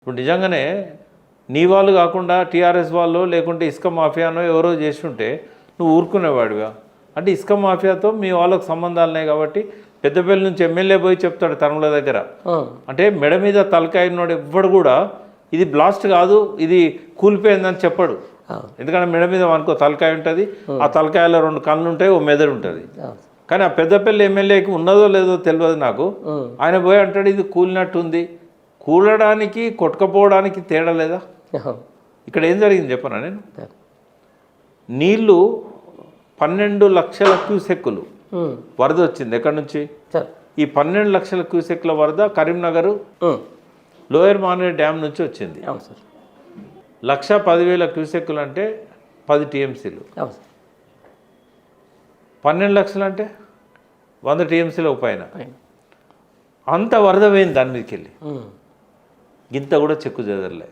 ఇప్పుడు నిజంగానే నీ వాళ్ళు కాకుండా టీఆర్ఎస్ వాళ్ళు లేకుంటే ఇసుక మాఫియానో ఎవరో చేస్తుంటే నువ్వు ఊరుకునేవాడివా? అంటే ఇసుక మాఫియాతో మీ వాళ్ళకు సంబంధాలు ఉన్నాయి కాబట్టి పెద్దపల్లి నుంచి ఎమ్మెల్యే పోయి చెప్తాడు తరుముల దగ్గర. అంటే మెడ మీద తలకాయ ఉన్నాడు ఎవ్వడు కూడా ఇది బ్లాస్ట్ కాదు ఇది కూలిపోయిందని చెప్పడు. ఎందుకంటే మెడ మీద మనకో తలకాయ ఉంటుంది, ఆ తలకాయలో 2 కళ్ళు ఉంటాయి, ఓ మెదడు ఉంటుంది. కానీ ఆ పెద్దపల్లి ఎమ్మెల్యేకి ఉన్నదో లేదో తెలియదు నాకు. ఆయన పోయి అంటాడు ఇది కూలినట్టుంది. కూలడానికి కొట్టుకపోవడానికి తేడా లేదా? ఇక్కడ ఏం జరిగింది చెప్పనా నేను? నీళ్ళు 12 లక్షల క్యూసెక్కులు వరద వచ్చింది. ఎక్కడి నుంచి? ఈ 12 లక్షల క్యూసెక్ల వరద కరీంనగర్ లోయర్ మానేరు డ్యామ్ నుంచి వచ్చింది. 1,10,000 క్యూసెక్కులు అంటే 10 టీఎంసీలు. 12 లక్షలు అంటే 100 టీఎంసీలకు పైన అంత వరద పోయింది దాని మీదకి వెళ్ళి. ఇంత కూడా చెక్కు చెదరలే.